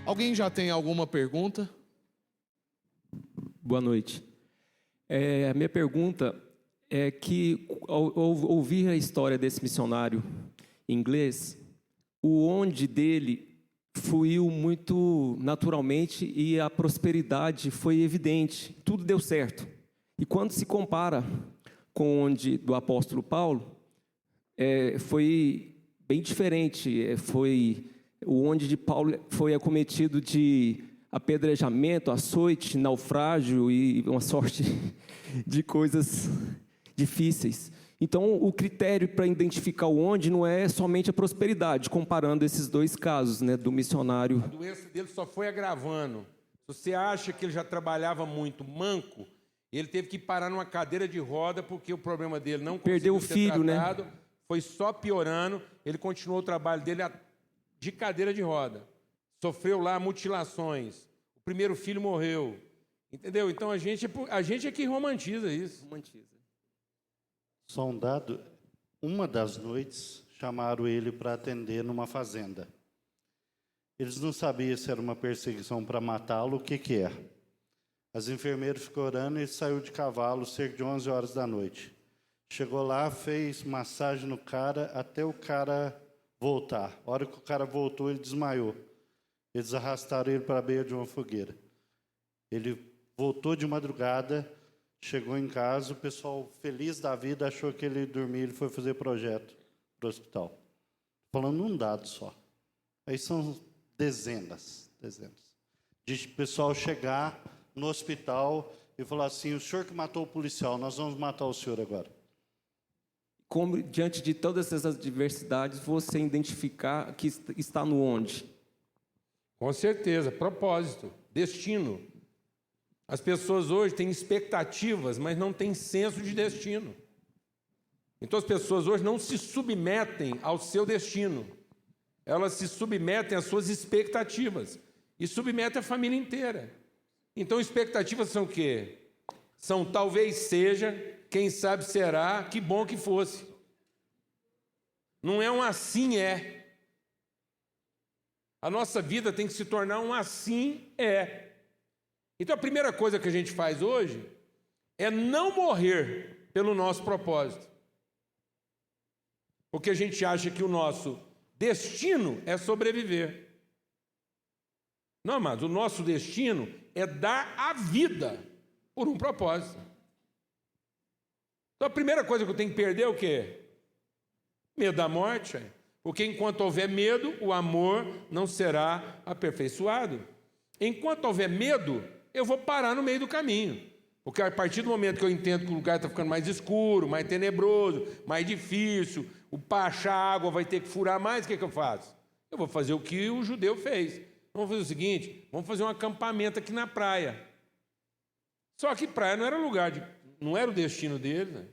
Alguém já tem alguma pergunta? Boa noite. A minha pergunta é que, ao ouvir a história desse missionário inglês, o onde dele fluiu muito naturalmente e a prosperidade foi evidente, tudo deu certo. E quando se compara com o onde do apóstolo Paulo, foi bem diferente. O onde de Paulo foi acometido de apedrejamento, açoite, naufrágio e uma sorte de coisas difíceis. Então, o critério para identificar o onde não é somente a prosperidade, comparando esses dois casos, né, do missionário. A doença dele só foi agravando. Se você acha que ele já trabalhava muito manco, ele teve que parar numa cadeira de roda porque o problema dele não Perdeu o conseguiu ser filho, tratado, né? foi só piorando. Ele continuou o trabalho dele de cadeira de roda. Sofreu lá mutilações. O primeiro filho morreu. Entendeu? Então a gente é que romantiza isso. Romantiza. Só um dado, uma das noites chamaram ele para atender numa fazenda. Eles não sabiam se era uma perseguição para matá-lo, o que é. As enfermeiras ficou orando e ele saiu de cavalo cerca de 11 horas da noite. Chegou lá, fez massagem no cara até o cara voltar. A hora que o cara voltou, ele desmaiou. Eles arrastaram ele para a beira de uma fogueira. Ele voltou de madrugada, chegou em casa, o pessoal feliz da vida achou que ele dormia, ele foi fazer projeto para o hospital. Falando um dado só. Aí são dezenas. De pessoal chegar no hospital e falar assim, o senhor que matou o policial, nós vamos matar o senhor agora. Como, diante de todas essas adversidades, você identificar que está no onde? Com certeza, propósito, destino. As pessoas hoje têm expectativas, mas não têm senso de destino. Então as pessoas hoje não se submetem ao seu destino. Elas se submetem às suas expectativas. E submetem a família inteira. Então expectativas são o quê? São talvez seja, quem sabe será, que bom que fosse. Não é um assim é. A nossa vida tem que se tornar um assim é. Então a primeira coisa que a gente faz hoje é não morrer pelo nosso propósito. Porque a gente acha que o nosso destino é sobreviver. Não, amados, o nosso destino é dar a vida por um propósito. Então a primeira coisa que eu tenho que perder é o quê? Medo da morte. Porque enquanto houver medo, o amor não será aperfeiçoado. Enquanto houver medo, eu vou parar no meio do caminho. Porque a partir do momento que eu entendo que o lugar está ficando mais escuro, mais tenebroso, mais difícil, para achar água vai ter que furar mais, o que eu faço? Eu vou fazer o que o judeu fez. Vamos fazer o seguinte, vamos fazer um acampamento aqui na praia. Só que praia não era não era o destino dele, né?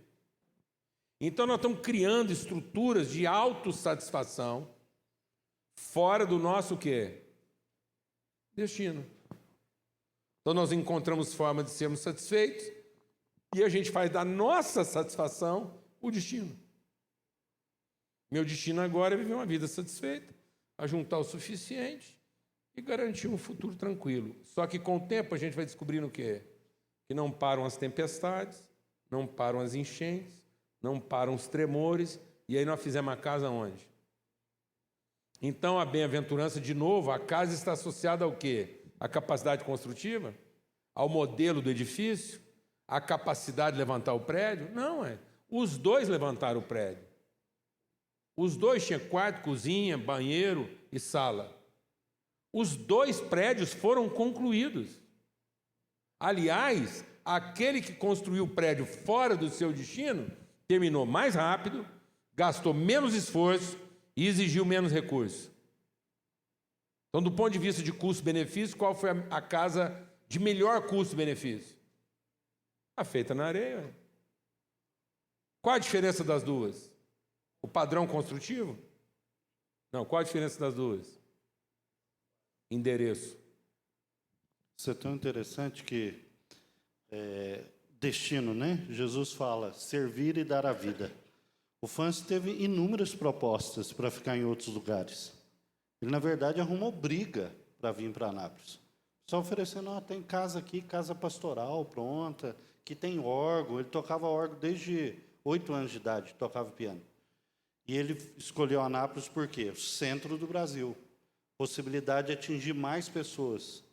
Então nós estamos criando estruturas de autossatisfação fora do nosso o quê? Destino. Então nós encontramos formas de sermos satisfeitos e a gente faz da nossa satisfação o destino. Meu destino agora é viver uma vida satisfeita, ajuntar o suficiente e garantir um futuro tranquilo. Só que com o tempo a gente vai descobrindo o quê? Que não param as tempestades, não param as enchentes, não param os tremores, e aí nós fizemos a casa onde? Então a bem-aventurança, de novo, a casa está associada ao quê? A capacidade construtiva? Ao modelo do edifício? A capacidade de levantar o prédio? Não, os dois levantaram o prédio. Os dois tinham quarto, cozinha, banheiro e sala. Os dois prédios foram concluídos. Aliás, aquele que construiu o prédio fora do seu destino terminou mais rápido, gastou menos esforço e exigiu menos recursos. Então, do ponto de vista de custo-benefício, qual foi a casa de melhor custo-benefício? A feita na areia. Qual a diferença das duas? O padrão construtivo? Não, qual a diferença das duas? Endereço. Isso é tão interessante que destino, né? Jesus fala, servir e dar a vida. O Fancy teve inúmeras propostas para ficar em outros lugares. Ele, na verdade, arrumou briga para vir para Anápolis. Só oferecendo, tem casa aqui, casa pastoral pronta, que tem órgão. Ele tocava órgão desde 8 anos de idade, tocava piano. E ele escolheu Anápolis por quê? O centro do Brasil. Possibilidade de atingir mais pessoas,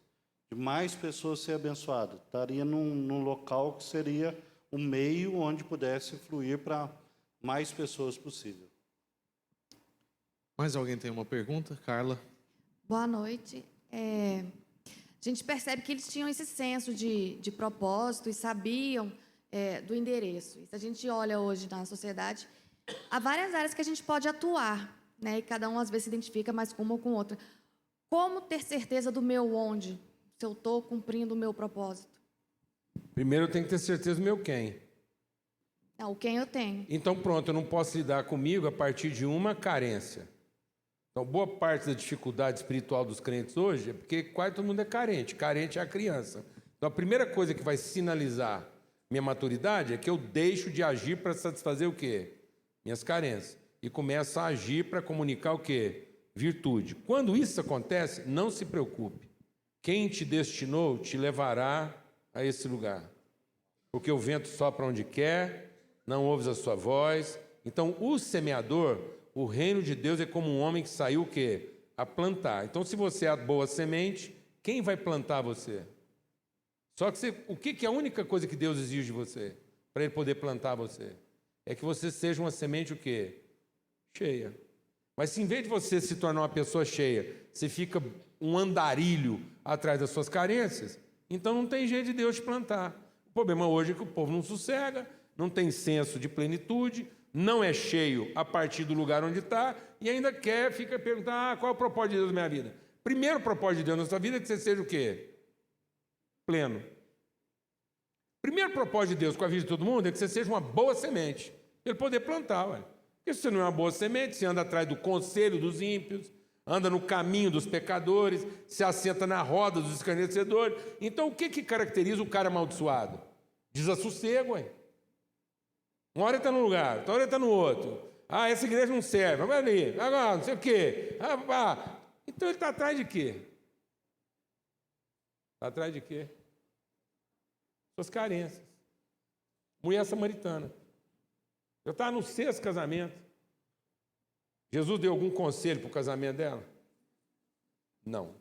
de mais pessoas ser abençoadas. Estaria num local que seria um meio onde pudesse fluir para mais pessoas possível. Mais alguém tem uma pergunta? Carla? Boa noite. A gente percebe que eles tinham esse senso de propósito e sabiam do endereço. E se a gente olha hoje na sociedade, há várias áreas que a gente pode atuar, né? E cada um às vezes se identifica mais com uma ou com outra. Como ter certeza do meu onde, se eu estou cumprindo o meu propósito? Primeiro eu tenho que ter certeza do meu quem. O quem eu tenho. Então pronto, eu não posso lidar comigo a partir de uma carência. Então, boa parte da dificuldade espiritual dos crentes hoje é porque quase todo mundo é carente. Carente é a criança. Então, a primeira coisa que vai sinalizar minha maturidade é que eu deixo de agir para satisfazer o quê? Minhas carências. E começo a agir para comunicar o quê? Virtude. Quando isso acontece, não se preocupe. Quem te destinou te levará a esse lugar. Porque o vento sopra onde quer, não ouves a sua voz. Então, o semeador... O reino de Deus é como um homem que saiu o quê? A plantar. Então, se você é a boa semente, quem vai plantar você? Só que o que é a única coisa que Deus exige de você, para Ele poder plantar você? É que você seja uma semente o quê? Cheia. Mas se em vez de você se tornar uma pessoa cheia, você fica um andarilho atrás das suas carências, então não tem jeito de Deus te plantar. O problema hoje é que o povo não sossega, não tem senso de plenitude, não é cheio a partir do lugar onde está e ainda fica perguntando, qual é o propósito de Deus na minha vida? Primeiro propósito de Deus na sua vida é que você seja o quê? Pleno. Primeiro propósito de Deus com a vida de todo mundo é que você seja uma boa semente, para Ele poder plantar. Ué. Porque se você não é uma boa semente, você anda atrás do conselho dos ímpios, anda no caminho dos pecadores, se assenta na roda dos escarnecedores. Então, o que caracteriza o cara amaldiçoado? Desassossego, ué. Uma hora ele está num lugar, outra hora ele está no outro. Essa igreja não serve, vai ali, agora não sei o quê. Então ele está atrás de quê? Está atrás de quê? Suas carências. Mulher samaritana. Eu estava no 6º casamento. Jesus deu algum conselho para o casamento dela? Não.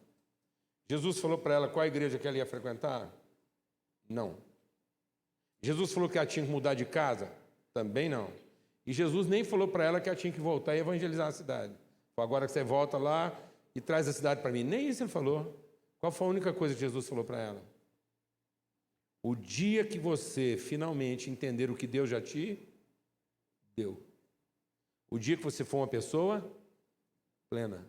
Jesus falou para ela qual a igreja que ela ia frequentar? Não. Jesus falou que ela tinha que mudar de casa? Também não. E Jesus nem falou para ela que ela tinha que voltar e evangelizar a cidade. Falou, agora que você volta lá e traz a cidade para mim. Nem isso ele falou. Qual foi a única coisa que Jesus falou para ela? O dia que você finalmente entender o que Deus já te deu. O dia que você for uma pessoa plena.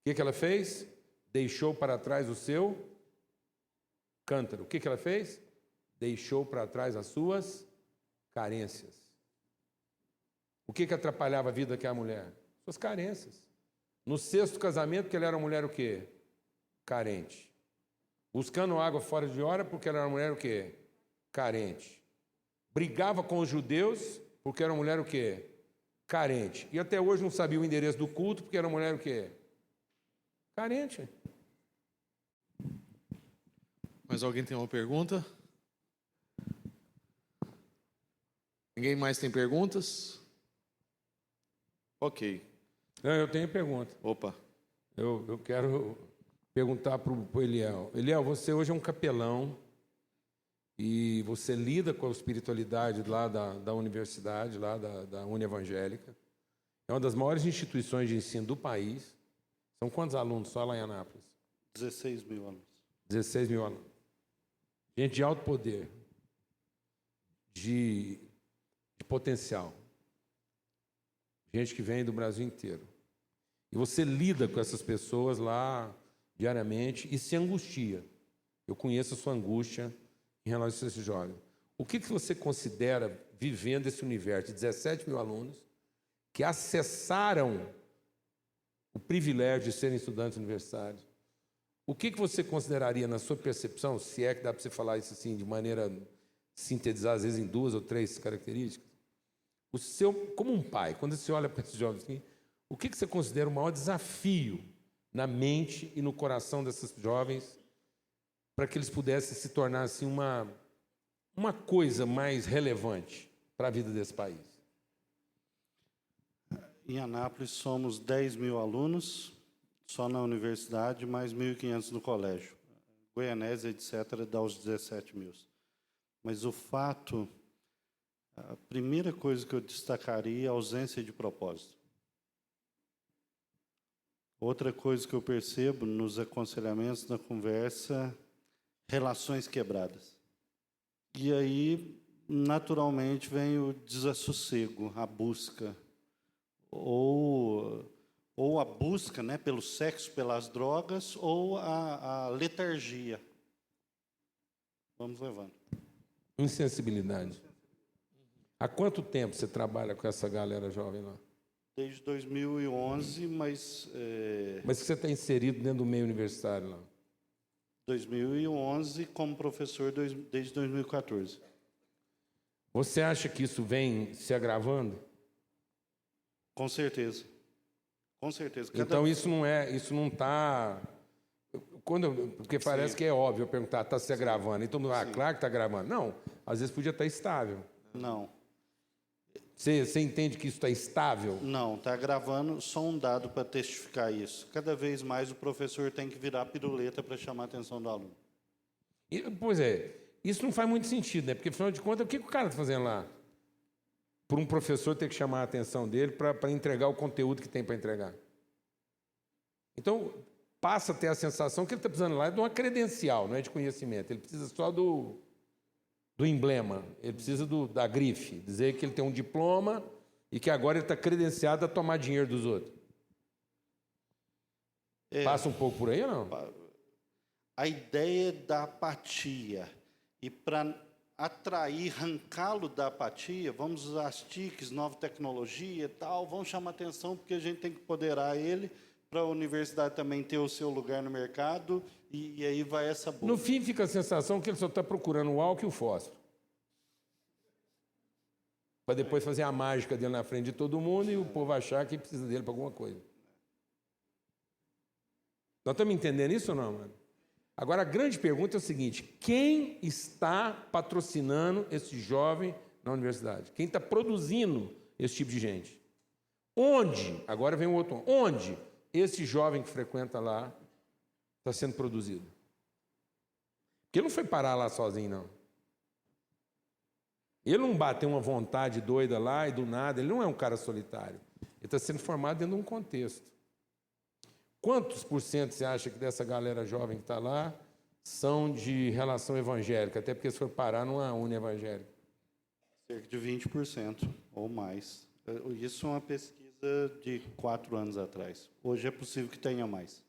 O que ela fez? Deixou para trás o seu cântaro. O que ela fez? Deixou para trás as suas carências. O que atrapalhava a vida daquela mulher? Suas carências. No 6º casamento, porque ela era uma mulher o quê? Carente. Buscando água fora de hora, porque ela era uma mulher o quê? Carente. Brigava com os judeus, porque era uma mulher o quê? Carente. E até hoje não sabia o endereço do culto, porque era uma mulher o quê? Carente. Mais alguém tem uma pergunta? Ninguém mais tem perguntas? Ok. Eu tenho pergunta. Opa. Eu quero perguntar para o Eliel. Eliel, você hoje é um capelão e você lida com a espiritualidade lá da universidade, lá da Unievangélica. É uma das maiores instituições de ensino do país. São quantos alunos só lá em Anápolis? 16 mil alunos. 16 mil alunos. Gente de alto poder, de potencial. Gente que vem do Brasil inteiro. E você lida com essas pessoas lá diariamente e se angustia. Eu conheço a sua angústia em relação a esse jovem. O que você considera, vivendo esse universo de 17 mil alunos, que acessaram o privilégio de serem estudantes universitários? O que você consideraria, na sua percepção, se é que dá para você falar isso assim, de maneira sintetizar, às vezes, em 2 ou 3 características? Como um pai, quando você olha para esses jovens assim, o que você considera o maior desafio na mente e no coração desses jovens para que eles pudessem se tornar assim, uma coisa mais relevante para a vida desse país? Em Anápolis somos 10 mil alunos, só na universidade, mais 1.500 no colégio. Goianésia, etc., dá os 17 mil. Mas o fato, a primeira coisa que eu destacaria é a ausência de propósito. Outra coisa que eu percebo nos aconselhamentos, na conversa, relações quebradas. E aí, naturalmente, vem o desassossego, a busca, ou a busca, né, pelo sexo, pelas drogas, ou a letargia. Vamos levando. Insensibilidade. Há quanto tempo você trabalha com essa galera jovem lá? Desde 2011, mas... Mas que você está inserido dentro do meio universitário lá? 2011, como professor desde 2014. Você acha que isso vem se agravando? Com certeza. Com certeza. Então isso não está... Porque parece que é óbvio eu perguntar, está se agravando. Então, claro que está agravando. Não, às vezes podia estar estável. Não. Você entende que isso está estável? Não, está gravando só um dado para testificar isso. Cada vez mais o professor tem que virar piruleta para chamar a atenção do aluno. Pois é, isso não faz muito sentido, né? Porque, afinal de contas, o que o cara está fazendo lá? Por um professor ter que chamar a atenção dele para entregar o conteúdo que tem para entregar. Então, passa a ter a sensação que ele está precisando lá de uma credencial, não é de conhecimento. Ele precisa só do emblema, ele precisa da grife, dizer que ele tem um diploma e que agora ele está credenciado a tomar dinheiro dos outros. Passa um pouco por aí ou não? A ideia da apatia. E para atrair, arrancá-lo da apatia, vamos usar as TICs, nova tecnologia e tal, vamos chamar atenção porque a gente tem que empoderar ele para a universidade também ter o seu lugar no mercado, e aí vai essa busca. No fim, fica a sensação que ele só está procurando o álcool e o fósforo. Para depois fazer a mágica dele na frente de todo mundo e o povo achar que precisa dele para alguma coisa. Nós estamos entendendo isso ou não, mano? Agora, a grande pergunta é o seguinte: quem está patrocinando esse jovem na universidade? Quem está produzindo esse tipo de gente? Onde? Agora vem o outro. Onde esse jovem que frequenta lá está sendo produzido? Porque ele não foi parar lá sozinho, não. Ele não bateu uma vontade doida lá e do nada, ele não é um cara solitário. Ele está sendo formado dentro de um contexto. Quantos por cento você acha que dessa galera jovem que está lá são de relação evangélica? Até porque se for parar numa uni evangélica. Cerca de 20% ou mais. Isso é uma pesquisa de 4 anos atrás. Hoje é possível que tenha mais.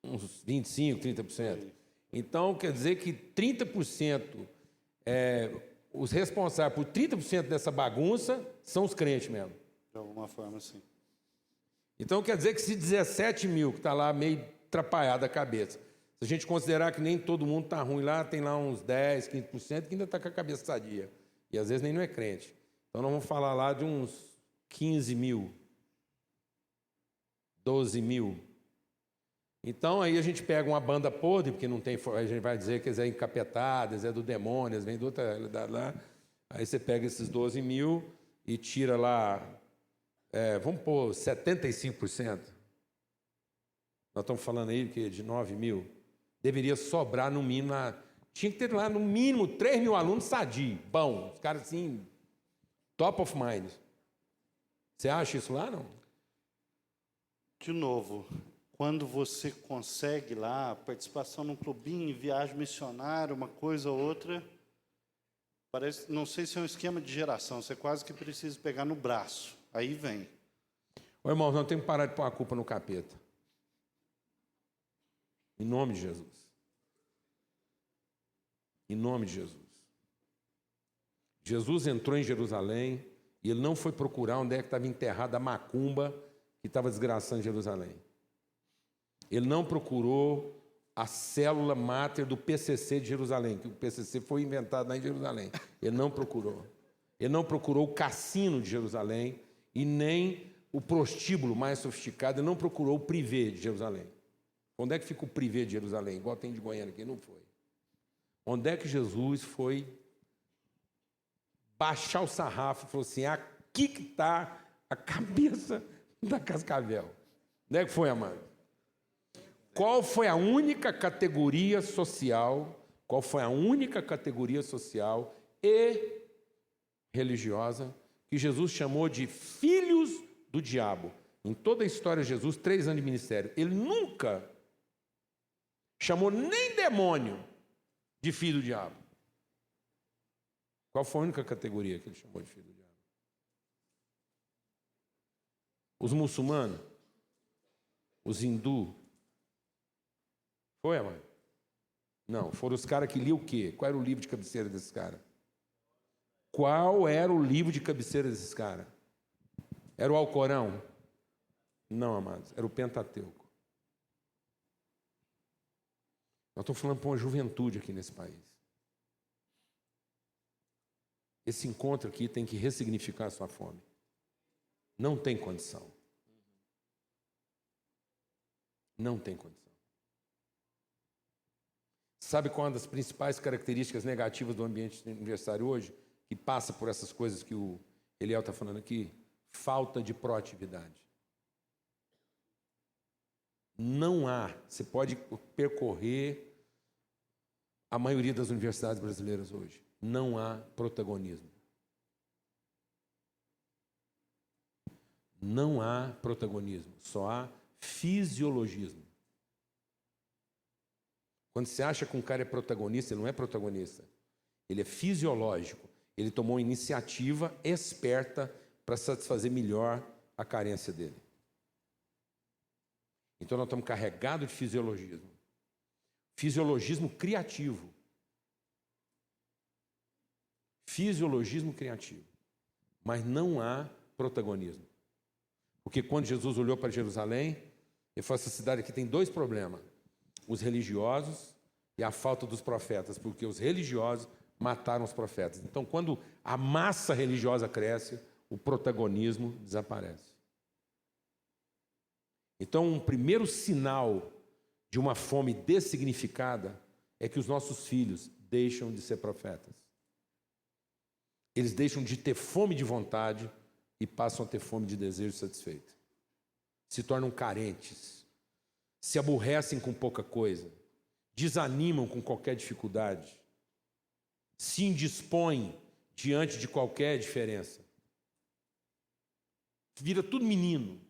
Uns 25%, 30%. Então, quer dizer que 30%, os responsáveis por 30% dessa bagunça são os crentes mesmo. De alguma forma, sim. Então, quer dizer que se 17 mil, que está lá meio atrapalhado a cabeça, se a gente considerar que nem todo mundo está ruim lá, tem lá uns 10, 15% que ainda está com a cabeça sadia. E às vezes nem não é crente. Então, nós vamos falar lá de uns 15 mil, 12 mil. Então, aí a gente pega uma banda podre, porque não tem, a gente vai dizer que eles é encapetado, eles é do demônio, eles vêm de outra realidade lá. Aí você pega esses 12 mil e tira lá, vamos pôr 75%. Nós estamos falando aí de 9 mil. Deveria sobrar no mínimo, tinha que ter lá no mínimo 3 mil alunos sadios, bom, os caras assim, top of mind. Você acha isso lá, não? De novo, quando você consegue lá, participação num clubinho, viagem missionária, uma coisa ou outra, parece, não sei se é um esquema de geração, você quase que precisa pegar no braço. Aí vem. Ô, irmão, nós temos que parar de pôr a culpa no capeta. Em nome de Jesus. Em nome de Jesus. Jesus entrou em Jerusalém e ele não foi procurar onde é que estava enterrada a macumba que estava desgraçando Jerusalém. Ele não procurou a célula máter do PCC de Jerusalém, que o PCC foi inventado lá em Jerusalém. Ele não procurou. Ele não procurou o cassino de Jerusalém e nem o prostíbulo mais sofisticado. Ele não procurou o privê de Jerusalém. Onde é que fica o privê de Jerusalém? Igual tem de Goiânia aqui, não foi. Onde é que Jesus foi baixar o sarrafo e falou assim, aqui que está a cabeça da Cascavel? Onde é que foi, amado? Qual foi a única categoria social, e religiosa que Jesus chamou de filhos do diabo? Em toda a história de Jesus, 3 anos de ministério, ele nunca chamou nem demônio de filho do diabo. Qual foi a única categoria que ele chamou de filho do diabo? Os muçulmanos? Os hindus? Foi, amado? Não, foram os caras que liam o quê? Qual era o livro de cabeceira desses caras? Qual era o livro de cabeceira desses caras? Era o Alcorão? Não, amados, era o Pentateuco. Nós estamos falando para uma juventude aqui nesse país. Esse encontro aqui tem que ressignificar a sua fome. Não tem condição. Não tem condição. Sabe qual é uma das principais características negativas do ambiente universitário hoje? Que passa por essas coisas que o Eliel está falando aqui? Falta de proatividade. Não há, você pode percorrer a maioria das universidades brasileiras hoje, não há protagonismo. Não há protagonismo, só há fisiologismo. Quando você acha que um cara é protagonista, ele não é protagonista. Ele é fisiológico. Ele tomou uma iniciativa esperta para satisfazer melhor a carência dele. Então nós estamos carregados de fisiologismo. Fisiologismo criativo. Fisiologismo criativo. Mas não há protagonismo. Porque quando Jesus olhou para Jerusalém, ele falou: essa cidade aqui tem 2 problemas. Os religiosos e a falta dos profetas. Porque os religiosos mataram os profetas. Então, quando a massa religiosa cresce, o protagonismo desaparece. Então, um primeiro sinal de uma fome dessignificada é que os nossos filhos deixam de ser profetas. Eles deixam de ter fome de vontade e passam a ter fome de desejo satisfeito. Se tornam carentes, se aborrecem com pouca coisa, desanimam com qualquer dificuldade, se indispõem diante de qualquer diferença. Vira tudo menino.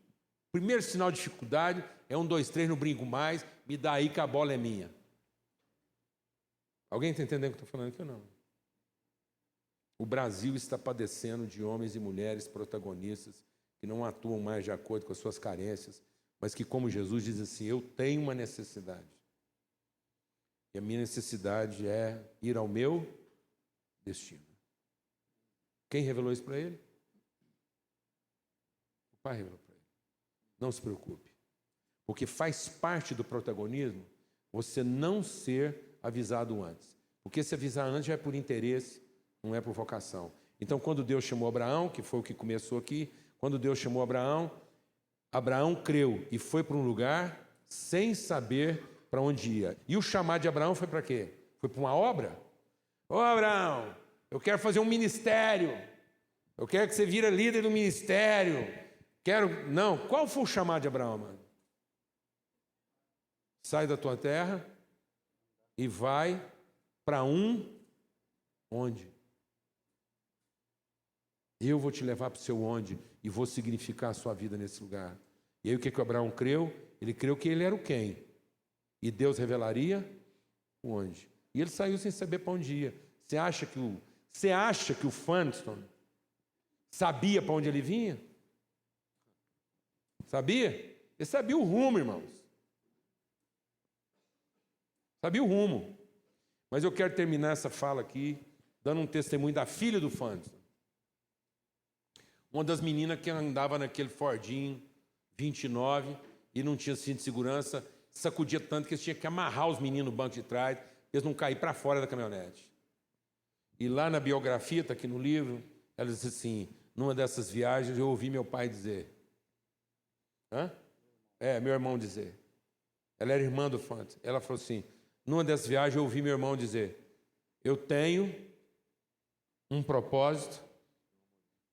Primeiro sinal de dificuldade é 1, 2, 3, não brinco mais, me dá aí que a bola é minha. Alguém está entendendo o que eu estou falando aqui ou não? O Brasil está padecendo de homens e mulheres protagonistas que não atuam mais de acordo com as suas carências, mas que, como Jesus diz assim, eu tenho uma necessidade. E a minha necessidade é ir ao meu destino. Quem revelou isso para ele? O Pai revelou para ele. Não se preocupe, porque faz parte do protagonismo você não ser avisado antes. Porque se avisar antes já é por interesse, não é por vocação. Então, quando Deus chamou Abraão, que foi o que começou aqui, quando Deus chamou Abraão, Abraão creu e foi para um lugar sem saber para onde ia. E o chamado de Abraão foi para quê? Foi para uma obra? Ô Abraão, eu quero fazer um ministério. Eu quero que você vira líder do ministério. Não, qual foi o chamado de Abraão, mano? Sai da tua terra e vai para onde? Eu vou te levar para o seu onde e vou significar a sua vida nesse lugar. E aí o que o Abraão creu? Ele creu que ele era o quem? E Deus revelaria o onde. E ele saiu sem saber para onde ia. Você acha que o Funston sabia para onde ele vinha? Sabia? Ele sabia o rumo, irmãos. Sabia o rumo. Mas eu quero terminar essa fala aqui dando um testemunho da filha do Funston. Uma das meninas que andava naquele Fordinho 29 e não tinha cinto de segurança, sacudia tanto que eles tinham que amarrar os meninos no banco de trás, para eles não caírem para fora da caminhonete. E lá na biografia, está aqui no livro, ela disse assim, numa dessas viagens eu ouvi meu pai dizer, meu irmão dizer, ela era irmã do Fontes. Ela falou assim, numa dessas viagens eu ouvi meu irmão dizer, eu tenho um propósito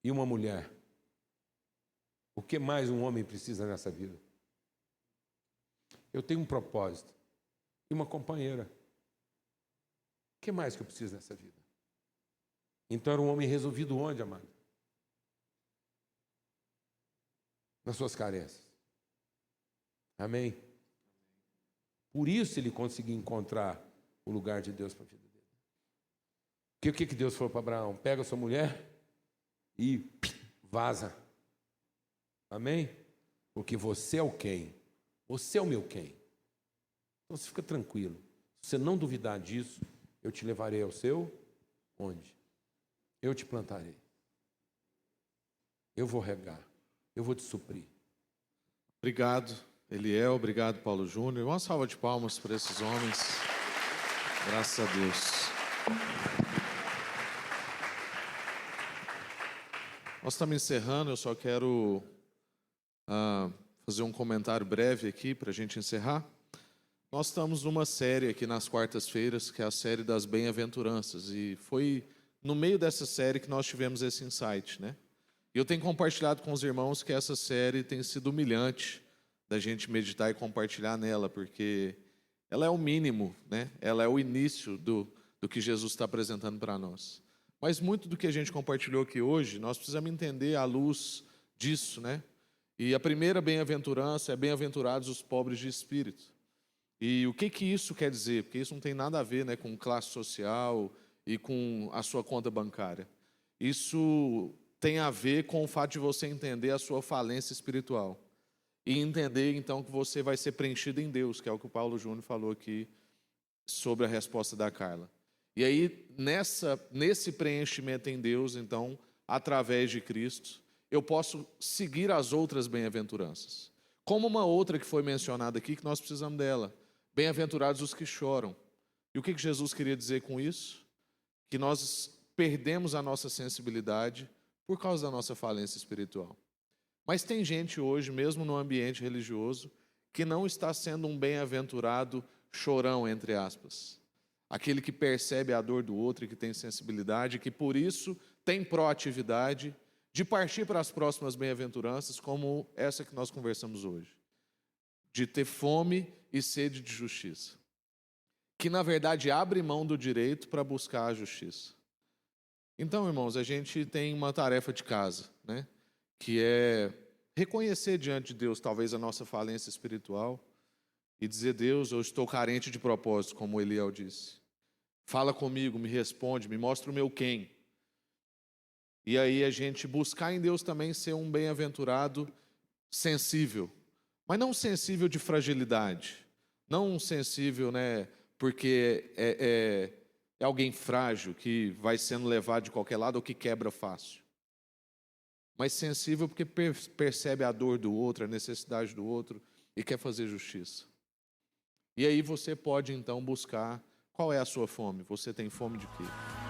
e uma mulher. O que mais um homem precisa nessa vida? Eu tenho um propósito e uma companheira. O que mais que eu preciso nessa vida? Então era um homem resolvido onde, amado? Nas suas carências. Amém? Por isso ele conseguiu encontrar o lugar de Deus para a vida dele. Porque o que Deus falou para Abraão? Pega a sua mulher e vaza. Amém? Porque você é o quem? Você é o meu quem. Então você fica tranquilo. Se você não duvidar disso, eu te levarei ao seu onde? Eu te plantarei. Eu vou regar. Eu vou te suprir. Obrigado, Eliel. Obrigado, Paulo Júnior. Uma salva de palmas para esses homens. Graças a Deus. Nós estamos encerrando. Eu só quero fazer um comentário breve aqui para a gente encerrar. Nós estamos numa série aqui nas quartas-feiras, que é a série das bem-aventuranças. E foi no meio dessa série que nós tivemos esse insight, né? E eu tenho compartilhado com os irmãos que essa série tem sido humilhante da gente meditar e compartilhar nela, porque ela é o mínimo, né? Ela é o início do que Jesus está apresentando para nós. Mas muito do que a gente compartilhou aqui hoje, nós precisamos entender à luz disso, né? E a primeira bem-aventurança é bem-aventurados os pobres de espírito. E o que isso quer dizer? Porque isso não tem nada a ver, né, com classe social e com a sua conta bancária. Isso tem a ver com o fato de você entender a sua falência espiritual. E entender, então, que você vai ser preenchido em Deus, que é o que o Paulo Júnior falou aqui sobre a resposta da Carla. E aí, nesse preenchimento em Deus, então, através de Cristo, eu posso seguir as outras bem-aventuranças. Como uma outra que foi mencionada aqui, que nós precisamos dela. Bem-aventurados os que choram. E o que Jesus queria dizer com isso? Que nós perdemos a nossa sensibilidade por causa da nossa falência espiritual. Mas tem gente hoje, mesmo no ambiente religioso, que não está sendo um bem-aventurado chorão, entre aspas. Aquele que percebe a dor do outro e que tem sensibilidade, que por isso tem proatividade de partir para as próximas bem-aventuranças, como essa que nós conversamos hoje. De ter fome e sede de justiça. Que, na verdade, abre mão do direito para buscar a justiça. Então, irmãos, a gente tem uma tarefa de casa, né? Que é reconhecer diante de Deus, talvez, a nossa falência espiritual e dizer, Deus, eu estou carente de propósito, como Eliel disse. Fala comigo, me responde, me mostra o meu quem. E aí a gente buscar em Deus também ser um bem-aventurado sensível. Mas não sensível de fragilidade. Não sensível, né, porque é alguém frágil que vai sendo levado de qualquer lado ou que quebra fácil. Mas sensível porque percebe a dor do outro, a necessidade do outro e quer fazer justiça. E aí você pode então buscar qual é a sua fome. Você tem fome de quê?